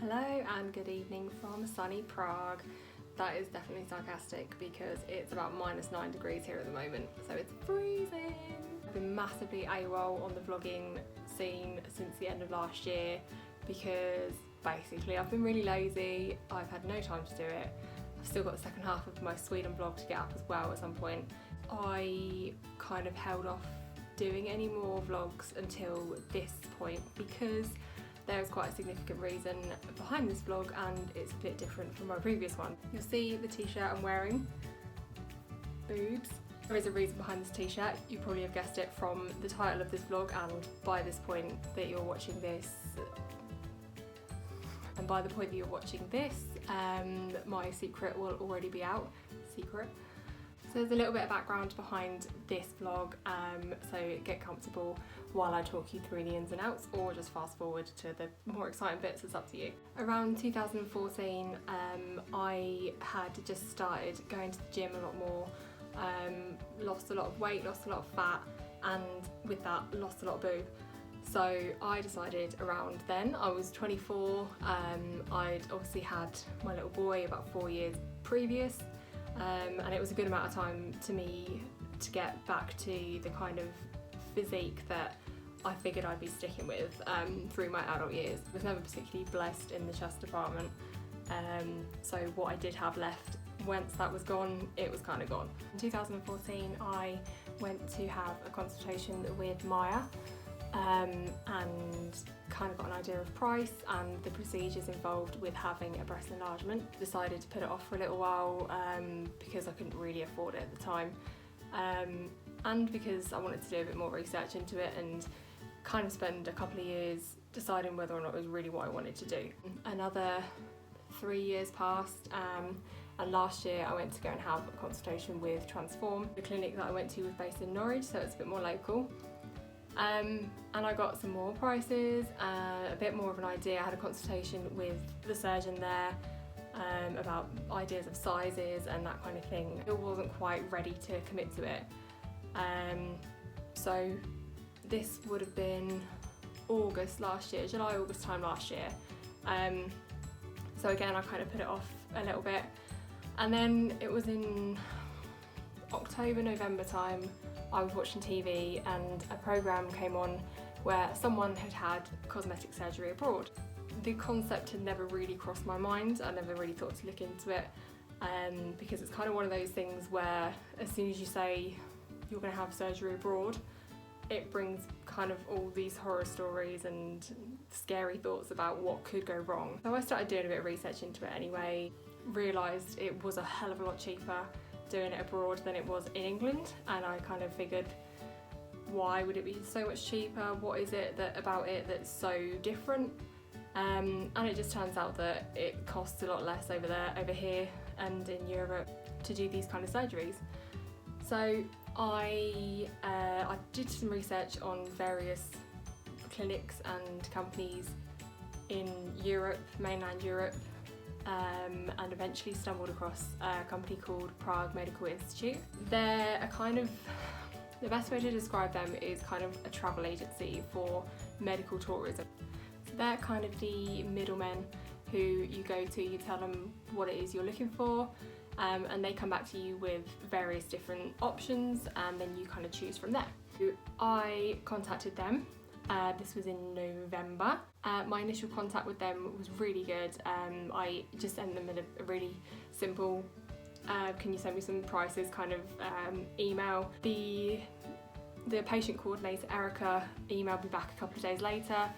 Hello and good evening from sunny Prague. That is definitely sarcastic because it's about -9 degrees here at the moment, so it's freezing. I've been massively AWOL on the vlogging scene since the end of last year because basically I've been really lazy, I've had no time to do it. I've still got the second half of my Sweden vlog to get up as well at some point. I kind of held off doing any more vlogs until this point because there is quite a significant reason behind this vlog and it's a bit different from my previous one. You'll see the t-shirt I'm wearing, boobs. There is a reason behind this t-shirt, you probably have guessed it from the title of this vlog and by this point that you're watching this, my secret will already be out. Secret. So there's a little bit of background behind this vlog, so get comfortable while I talk you through the ins and outs, or just fast forward to the more exciting bits, it's up to you. Around 2014 I had just started going to the gym a lot more, lost a lot of weight, lost a lot of fat, and with that lost a lot of boob. So I decided around then, I was 24, I'd obviously had my little boy about 4 years previous, and it was a good amount of time to me to get back to the kind of physique that I figured I'd be sticking with through my adult years. I was never particularly blessed in the chest department, so what I did have left, once that was gone, it was kind of gone. In 2014 I went to have a consultation with Maya and kind of got an idea of price and the procedures involved with having a breast enlargement. Decided to put it off for a little while because I couldn't really afford it at the time, and because I wanted to do a bit more research into it and kind of spend a couple of years deciding whether or not it was really what I wanted to do. Another 3 years passed, and last year I went to go and have a consultation with Transform. The clinic that I went to was based in Norwich, so it's a bit more local. And I got some more prices, a bit more of an idea. I had a consultation with the surgeon there about ideas of sizes and that kind of thing. I wasn't quite ready to commit to it. So this would have been August last year, July, August time last year. So again, I kind of put it off a little bit. And then it was in October, November time, I was watching TV and a programme came on where someone had had cosmetic surgery abroad. The concept had never really crossed my mind, I never really thought to look into it, because it's kind of one of those things where as soon as you say you're going to have surgery abroad, it brings kind of all these horror stories and scary thoughts about what could go wrong. So I started doing a bit of research into it anyway, realised it was a hell of a lot cheaper doing it abroad than it was in England, and I kind of figured, why would it be so much cheaper? What is it about it that's so different? And it just turns out that it costs a lot less over here and in Europe to do these kind of surgeries. So I did some research on various clinics and companies in Europe, mainland Europe, and eventually stumbled across a company called Prague Medical Institute. They're a kind of, the best way to describe them is kind of a travel agency for medical tourism. So they're kind of the middlemen who you go to, you tell them what it is you're looking for, and they come back to you with various different options, and then you kind of choose from there. I contacted them. This was in November. My initial contact with them was really good. I just sent them a really simple, can you send me some prices kind of email. The patient coordinator, Erica, emailed me back a couple of days later,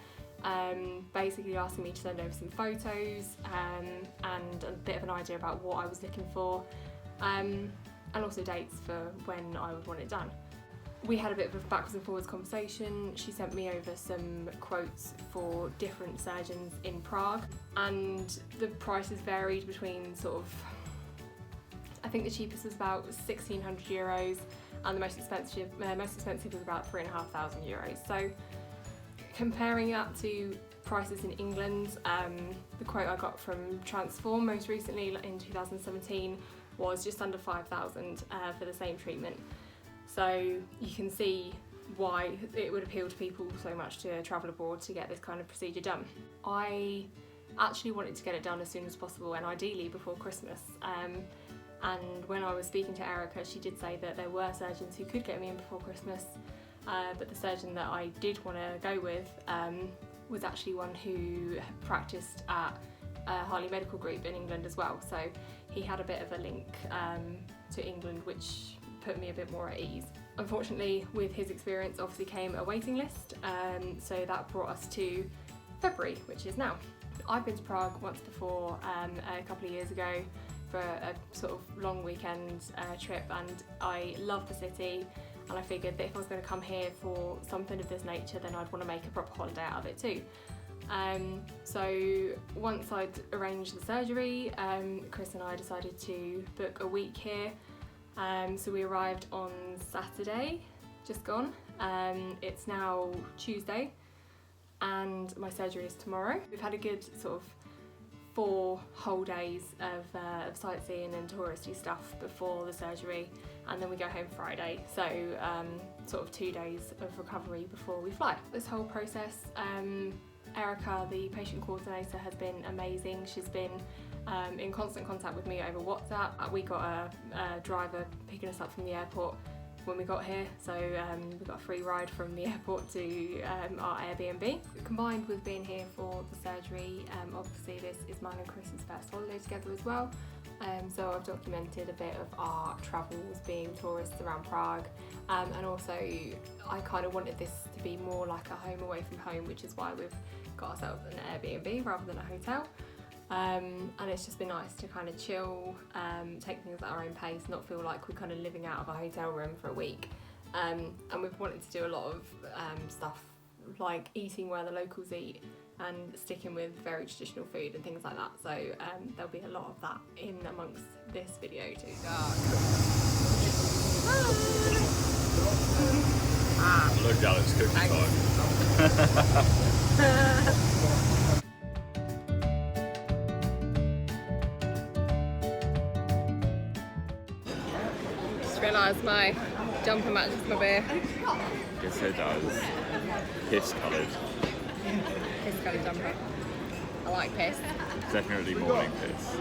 basically asking me to send over some photos and a bit of an idea about what I was looking for, and also dates for when I would want it done. We had a bit of a backwards and forwards conversation. She sent me over some quotes for different surgeons in Prague, and the prices varied between sort of, I think the cheapest was about €1,600 and the most expensive was about €3,500. So comparing that to prices in England, the quote I got from Transform most recently in 2017 was just under 5,000 for the same treatment. So you can see why it would appeal to people so much to travel abroad to get this kind of procedure done. I actually wanted to get it done as soon as possible and ideally before Christmas. And when I was speaking to Erica, she did say that there were surgeons who could get me in before Christmas, but the surgeon that I did want to go with was actually one who practiced at Harley Medical Group in England as well, so he had a bit of a link to England, which put me a bit more at ease. Unfortunately, with his experience obviously came a waiting list, so that brought us to February, which is now. I've been to Prague once before, a couple of years ago, for a sort of long weekend trip, and I love the city, and I figured that if I was going to come here for something of this nature, then I'd want to make a proper holiday out of it too. So once I'd arranged the surgery, Chris and I decided to book a week here. So we arrived on Saturday, just gone. It's now Tuesday and my surgery is tomorrow. We've had a good sort of 4 whole days of sightseeing and touristy stuff before the surgery, and then we go home Friday, so sort of 2 days of recovery before we fly. This whole process, Erica, the patient coordinator, has been amazing. She's been in constant contact with me over WhatsApp. We got a driver picking us up from the airport when we got here, so we got a free ride from the airport to our Airbnb. Combined with being here for the surgery, obviously this is mine and Chris's first holiday together as well, so I've documented a bit of our travels being tourists around Prague, and also I kind of wanted this to be more like a home away from home, which is why we've got ourselves an Airbnb rather than a hotel. And it's just been nice to kind of chill, take things at our own pace, not feel like we're kind of living out of a hotel room for a week. And we've wanted to do a lot of stuff like eating where the locals eat and sticking with very traditional food and things like that. So there'll be a lot of that in amongst this video too. Look, Alex, cookie time. Realised my jumper matches my beer. Yes, it does. Piss coloured. Piss coloured jumper. I like piss. Definitely morning piss.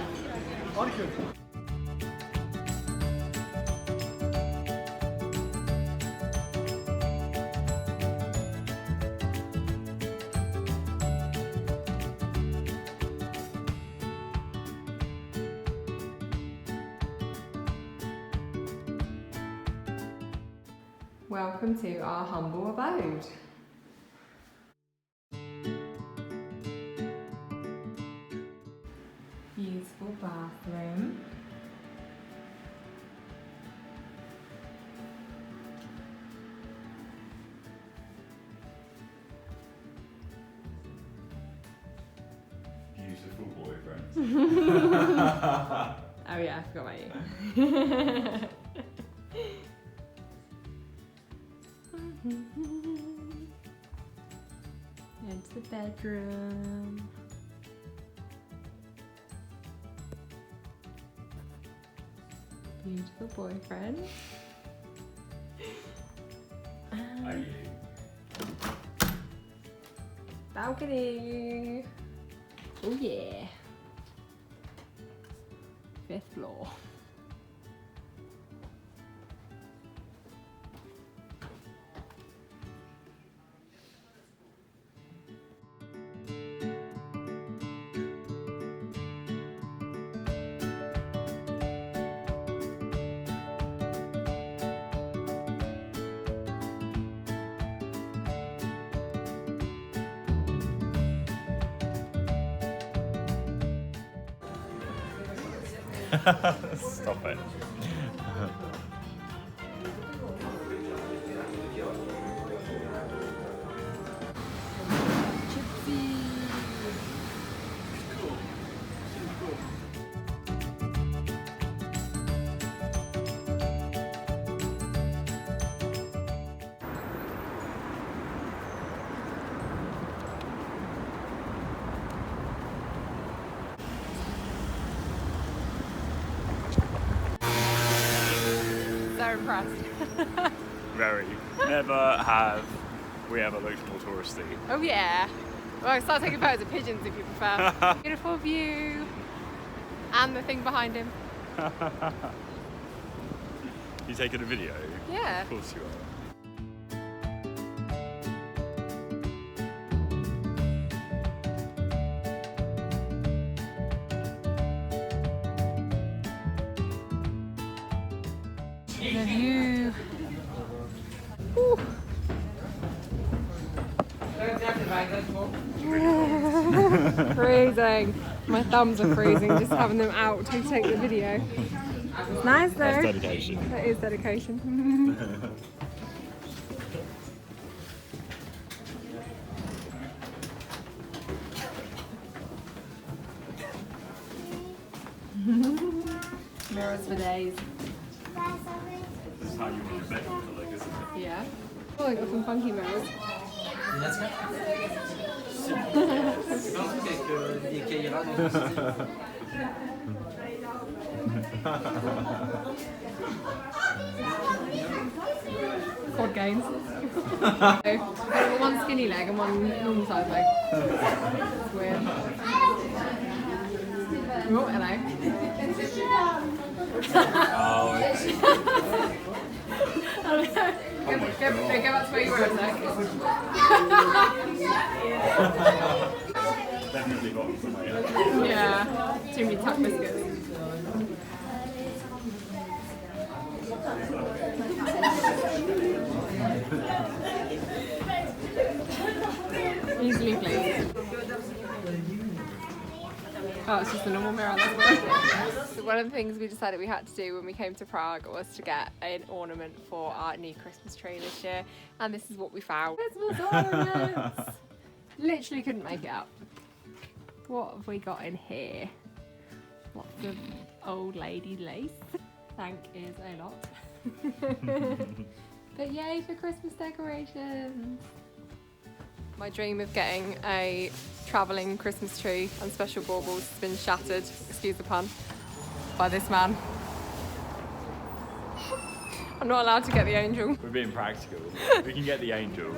Welcome to our humble abode. Beautiful bathroom. Beautiful boyfriend. Oh yeah, I forgot about you. Into the bedroom. Beautiful boyfriend. Are you? Balcony. Oh yeah. 5th floor. Stop it. So impressed. Very. Never have we ever looked more touristy. Oh yeah. Well, I start taking photos of pigeons if you prefer. Beautiful view. And the thing behind him. You taking a video? Yeah. Of course you are. The view. Ooh. Freezing. My thumbs are freezing just having them out to take the video. It's nice though. That's dedication. That is dedication. Mirrors for days. This is how you want your bedroom to look, isn't it? Yeah. Oh, I got some funky mirrors. Quad gains. I've got one skinny leg and one normal size leg. It's weird. Oh, hello. Go back to where you were a sec. Definitely got somewhere. Yeah, too many tuck biscuits. Easily please. Oh, it's just a normal mirror, that's why. So one of the things we decided we had to do when we came to Prague was to get an ornament for our new Christmas tree this year. And this is what we found. Christmas ornaments! Literally couldn't make it up. What have we got in here? Lots of old lady lace. Thank is a lot. But yay for Christmas decorations! My dream of getting a travelling Christmas tree and special baubles has been shattered, excuse the pun, by this man. I'm not allowed to get the angel. We're being practical. We can get the angel.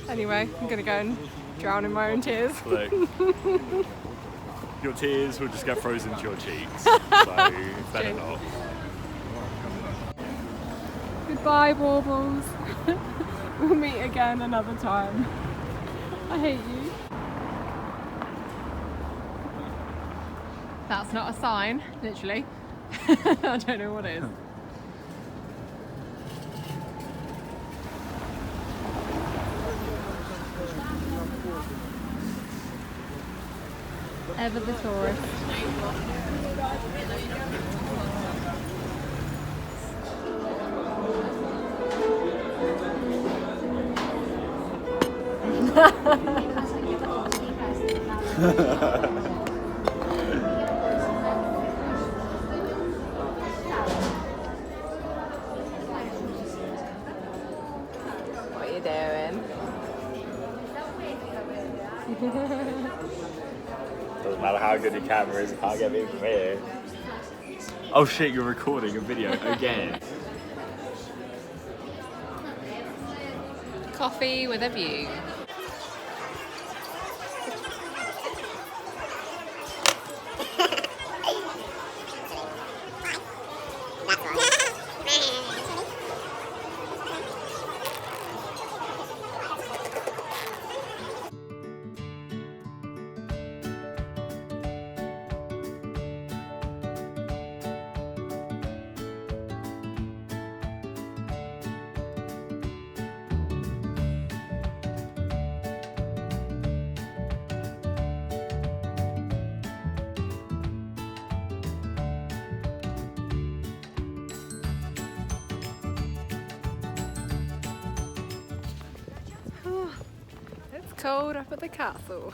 Anyway, I'm gonna go and drown in my own tears. Look, your tears will just get frozen to your cheeks, so better not. Goodbye, baubles. We'll meet again another time. I hate you. That's not a sign, literally. I don't know what it is. Ever the tourist. What are you doing? Doesn't matter how good your camera is, you can't get me from here. Oh shit, you're recording a video again. Coffee with a view. It's cold up at the castle.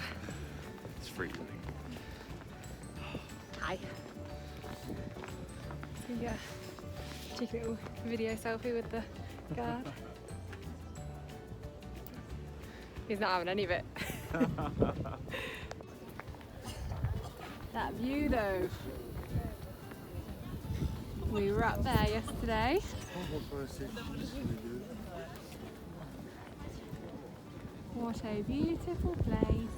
It's freezing. Hi. So yeah, cheeky little video selfie with the guard. He's not having any of it. That view though. We were up there yesterday. What a beautiful place.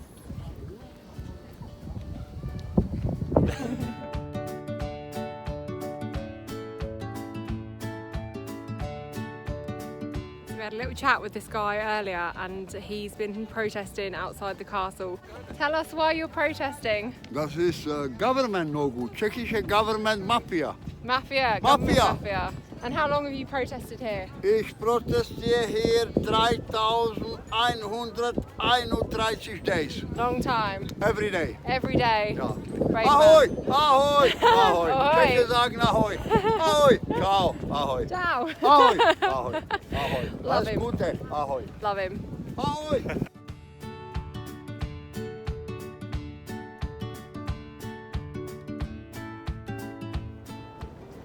We had a little chat with this guy earlier and he's been protesting outside the castle. Tell us why you're protesting. Dat is government no good. Czechische government mafia. Mafia. Mafia. Mafia. And how long have you protested here? Ich protesteer hier 3131 days. Long time. Every day. Every day. Ja. Brave Ahoy! man. Ahoy! Ahoy! Ahoy. Tjechen sagen ahoy. Ahoy! Ciao! Ahoy! Ciao. Ahoy! Ahoy! Ahoy! Love Alles him. Gute! Ahoy! Love him. Ahoy!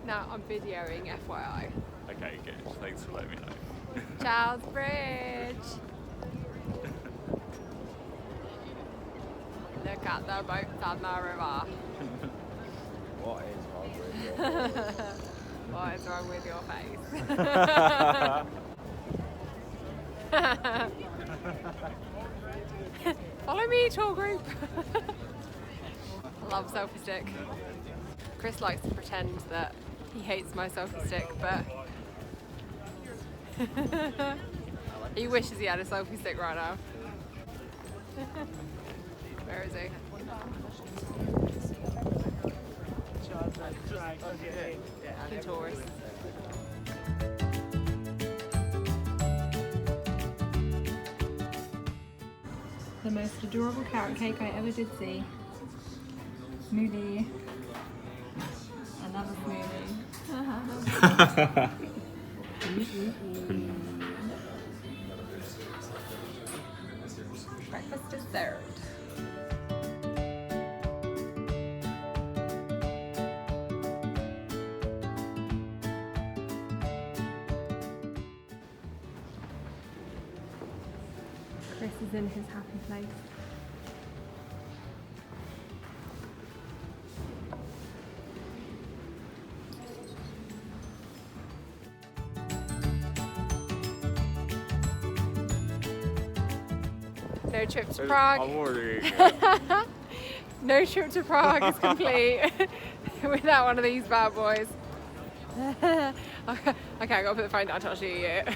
Now I'm videoing, FYI. Okay, good. Thanks for letting me know. Charles Bridge. Look at the boats on the river. What is wrong with you? What is wrong with your face? Follow me, tour group. I love selfie stick. Chris likes to pretend that he hates my selfie stick, but he wishes he had a selfie stick right now. Where is he? The tourist. The most adorable carrot cake I ever did see. Smoothie. Another smoothie. Breakfast is served. Chris is in his happy place. No trip to Prague. I'm already No trip to Prague is complete without one of these bad boys. Okay, I gotta put the phone down to show you it.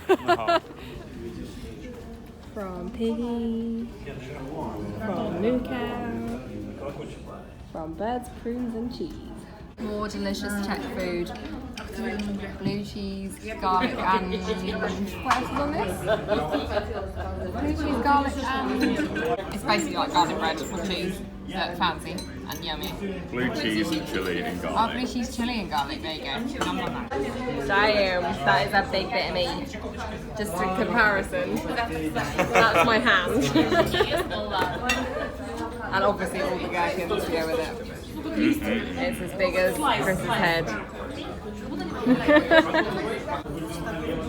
From Piggy, from Moo Cow, from Birds, Prunes and Cheese. More delicious Czech food. Blue cheese, garlic and... what else is on this? Blue cheese, garlic and... It's basically like garlic bread with cheese. Fancy and yummy. blue cheese and chili and Oh, garlic. blue cheese, chili and garlic, there you go. Damn, that is a big bit of meat. Just in comparison, that's my hand. And obviously all the gherkins to go with it. It's as big as Chris's head.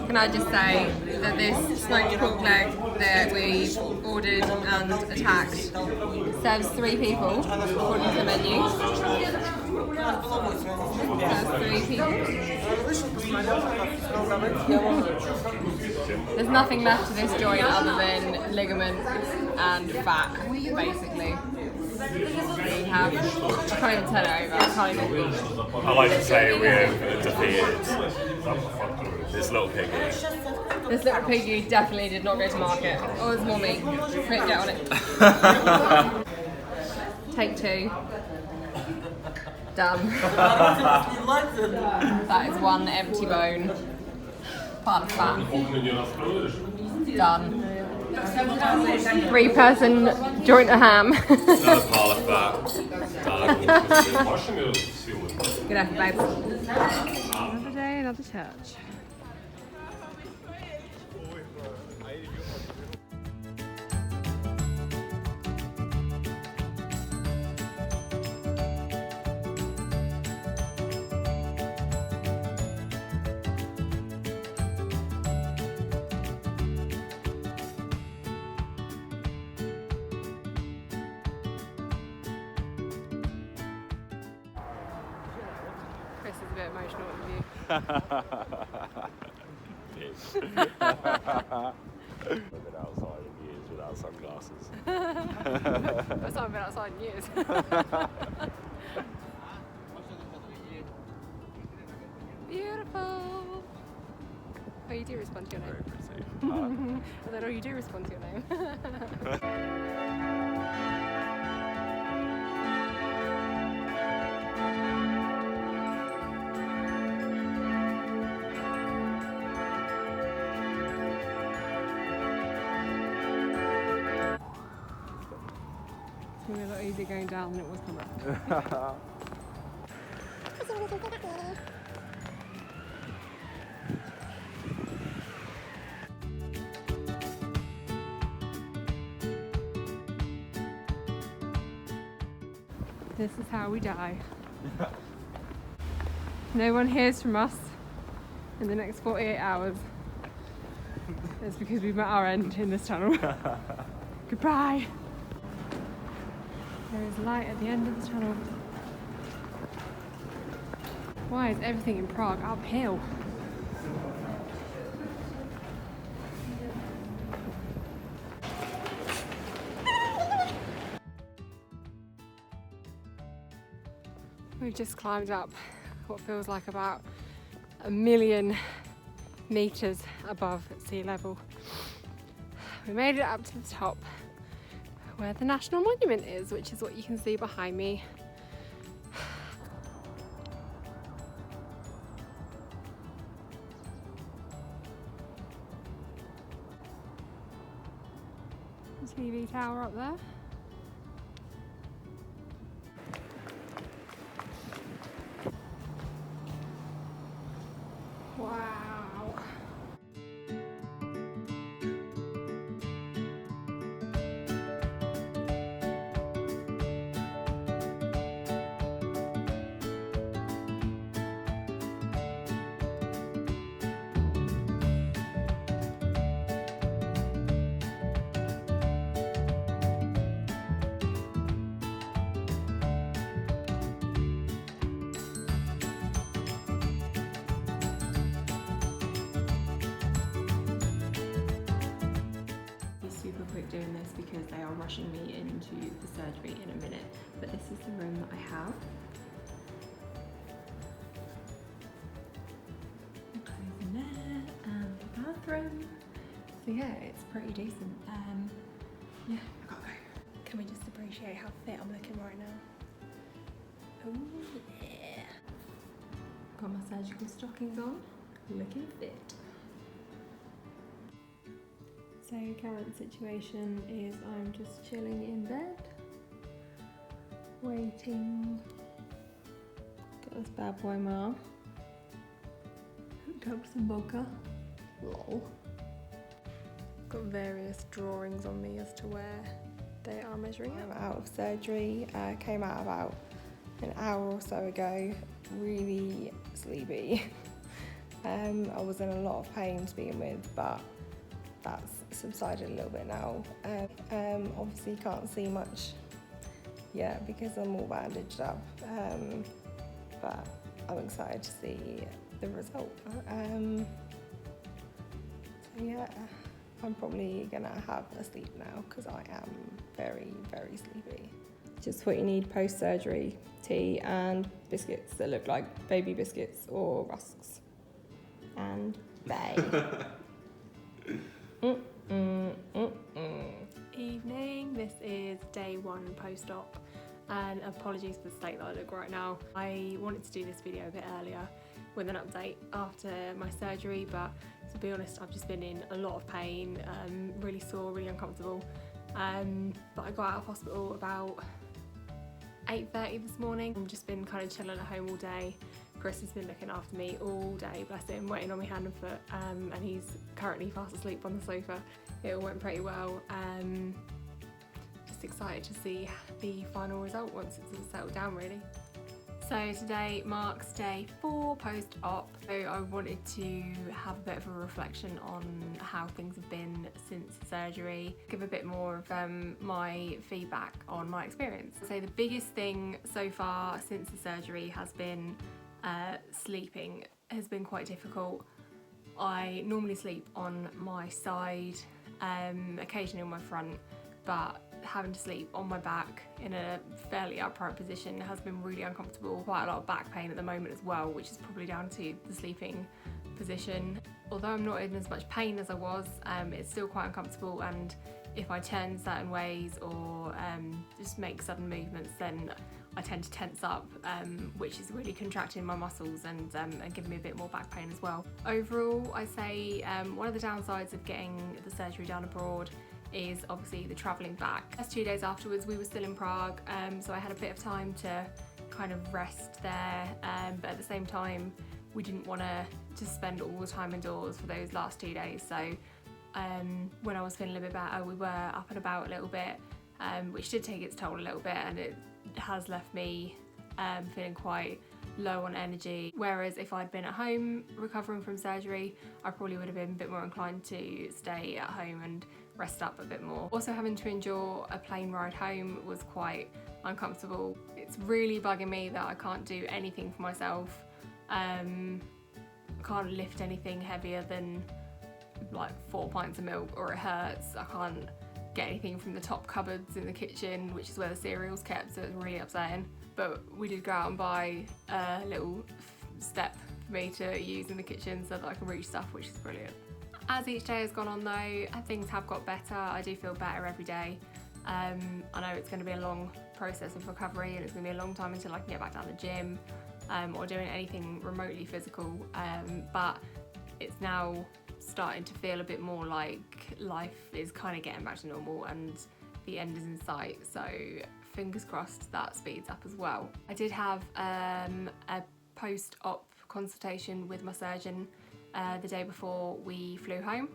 Can I just say that this smoked pork leg that we ordered and attacked serves 3 people according to the menu. Serves 3 people. There's nothing left to this joint other than ligament and fat, basically. We have, I can't even turn it over, I can't even. I like to say we have defeated this little piggy. This little piggy definitely did not go to market. Oh, there's more meat. Quick, get on it. Take 2. Done. That is 1 empty bone. Part of fat. Done. 3-person joint of ham. Another pile of fat. Good effort, babes. Another day, another church. Chris is a bit emotional with you. Living outside of years without without sunglasses. First time I've been outside in years. Beautiful. Oh, you do respond to your name. Very pretty. I said, oh, you do respond to your name. It's going to be a lot easier going down than it was coming up. This is how we die. No one hears from us in the next 48 hours. It's because we've met our end in this tunnel. Goodbye. There is light at the end of the tunnel. Why is everything in Prague uphill? We've just climbed up what feels like about 1,000,000 meters above sea level. We made it up to the top where the National Monument is, which is what you can see behind me. The TV tower up there. Wow. Super quick doing this because they are rushing me into the surgery in a minute, but this is the room that I have. Closing there and the bathroom. So yeah, it's pretty decent. Yeah, I gotta go. Can we just appreciate how fit I'm looking right now? Oh yeah. Got my surgical stockings on, looking fit. So current situation is I'm just chilling in bed, waiting. Got this bad boy Ma. Hooked up some vodka. Lol. Got various drawings on me as to where they are measuring. I'm out of surgery. Came out about an hour or so ago. Really sleepy. I was in a lot of pain to begin with, but that's subsided a little bit now. Obviously can't see much yet because I'm all bandaged up, but I'm excited to see the result. So yeah, I'm probably gonna have a sleep now because I am very, very sleepy. Just what you need post-surgery: tea and biscuits that look like baby biscuits or rusks. And bye. Evening, this is day 1 post-op, and apologies for the state that I look right now. I wanted to do this video a bit earlier with an update after my surgery, but to be honest I've just been in a lot of pain, really sore, really uncomfortable, but I got out of hospital about 8:30 this morning. I've just been kind of chilling at home all day. Chris has been looking after me all day, bless him, waiting on me hand and foot, and he's currently fast asleep on the sofa. It all went pretty well. Just excited to see the final result once it's all settled down, really. So today marks day 4 post-op. So I wanted to have a bit of a reflection on how things have been since surgery, give a bit more of my feedback on my experience. So the biggest thing so far since the surgery has been sleeping has been quite difficult. I normally sleep on my side, occasionally on my front, but having to sleep on my back in a fairly upright position has been really uncomfortable. Quite a lot of back pain at the moment as well, which is probably down to the sleeping position. Although I'm not in as much pain as I was, it's still quite uncomfortable, and if I turn certain ways or just make sudden movements, then I tend to tense up, which is really contracting my muscles and giving me a bit more back pain as well. Overall, I say one of the downsides of getting the surgery done abroad is obviously the travelling back. Just 2 days afterwards we were still in Prague, so I had a bit of time to kind of rest there, but at the same time we didn't want to just spend all the time indoors for those last 2 days. So when I was feeling a bit better, we were up and about a little bit, which did take its toll a little bit, and it has left me feeling quite low on energy. Whereas if I'd been at home recovering from surgery, I probably would have been a bit more inclined to stay at home and rest up a bit more. Also, having to endure a plane ride home was quite uncomfortable. It's really bugging me that I can't do anything for myself. Can't lift anything heavier than like 4 pints of milk, or it hurts. I can't get anything from the top cupboards in the kitchen, which is where the cereal's kept, so it's really upsetting. But we did go out and buy a little step for me to use in the kitchen so that I can reach stuff, which is brilliant. As each day has gone on though, things have got better. I do feel better every day. I know it's going to be a long process of recovery, and it's going to be a long time until I can get back down the gym or doing anything remotely physical, but it's now starting to feel a bit more like life is kind of getting back to normal and the end is in sight, so fingers crossed that speeds up as well. I did have a post-op consultation with my surgeon the day before we flew home,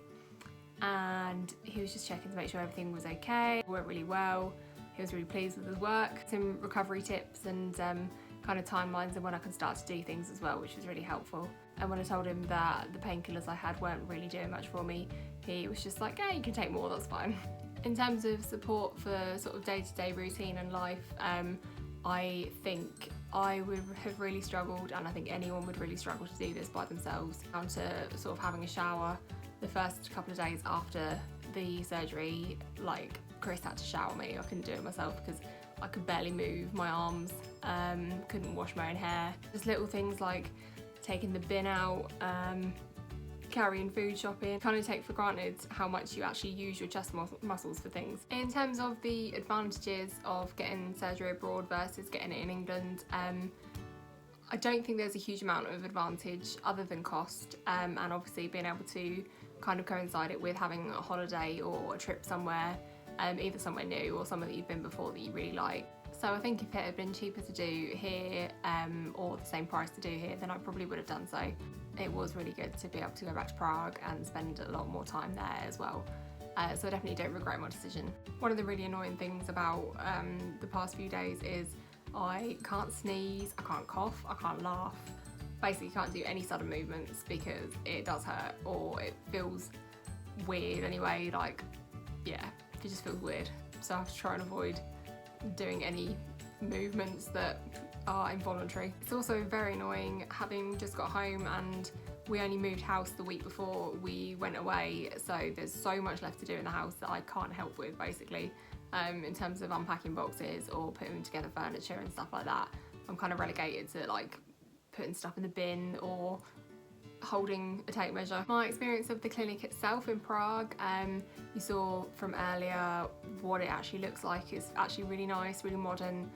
and he was just checking to make sure everything was okay. It went really well. He was really pleased with his work. Some recovery tips and kind of timelines and when I can start to do things as well, which was really helpful. And when I told him that the painkillers I had weren't really doing much for me, he was just like, yeah, you can take more, that's fine. In terms of support for sort of day-to-day routine and life, I think I would have really struggled, and I think anyone would really struggle to do this by themselves, down to sort of having a shower the first couple of days after the surgery. Like, Chris had to shower me, I couldn't do it myself because I could barely move my arms, couldn't wash my own hair. Just little things like taking the bin out, carrying food shopping, kind of take for granted how much you actually use your chest muscles for things. In terms of the advantages of getting surgery abroad versus getting it in England, I don't think there's a huge amount of advantage other than cost, and obviously being able to kind of coincide it with having a holiday or a trip somewhere, either somewhere new or somewhere that you've been before that you really like. So I think if it had been cheaper to do here, or the same price to do here, then I probably would have done so. It was really good to be able to go back to Prague and spend a lot more time there as well. So I definitely don't regret my decision. One of the really annoying things about the past few days is I can't sneeze, I can't cough, I can't laugh. Basically can't do any sudden movements because it does hurt, or it feels weird anyway. Like, yeah, it just feels weird. So I have to try and avoid doing any movements that are involuntary. It's also very annoying having just got home, and we only moved house the week before we went away, so there's so much left to do in the house that I can't help with, basically, in terms of unpacking boxes or putting together furniture and stuff like that. I'm kind of relegated to like putting stuff in the bin or holding a tape measure. My experience of the clinic itself in Prague, you saw from earlier what it actually looks like. It's actually really nice, really modern.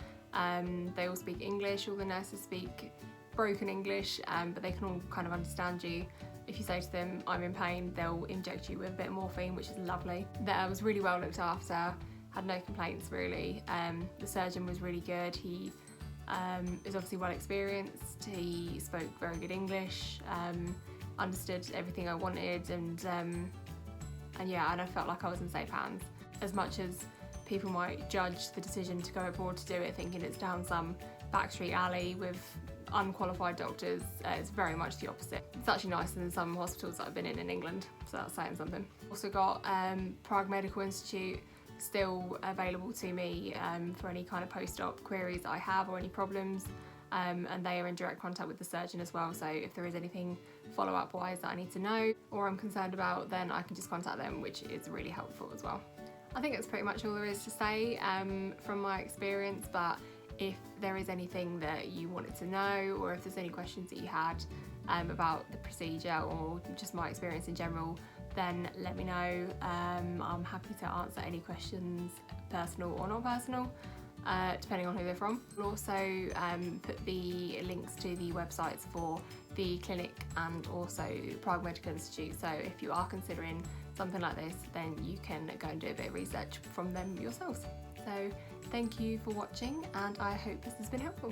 They all speak English, all the nurses speak broken English, but they can all kind of understand you. If you say to them, I'm in pain, they'll inject you with a bit of morphine, which is lovely. I was really well looked after, had no complaints really. The surgeon was really good. He is obviously well experienced, he spoke very good English, understood everything I wanted, and yeah, and I felt like I was in safe hands. As much as people might judge the decision to go abroad to do it thinking it's down some backstreet alley with unqualified doctors, it's very much the opposite. It's actually nicer than some hospitals that I've been in England, so that's saying something. Also got Prague Medical Institute still available to me for any kind of post-op queries that I have or any problems. and they are in direct contact with the surgeon as well, so if there is anything follow-up wise that I need to know or I'm concerned about, then I can just contact them, which is really helpful as well. I think that's pretty much all there is to say from my experience, but if there is anything that you wanted to know, or if there's any questions that you had about the procedure or just my experience in general, then let me know. I'm happy to answer any questions, personal or not personal, depending on who they're from. We'll also put the links to the websites for the clinic and also Prague Medical Institute, so if you are considering something like this, then you can go and do a bit of research from them yourselves. So thank you for watching, and I hope this has been helpful.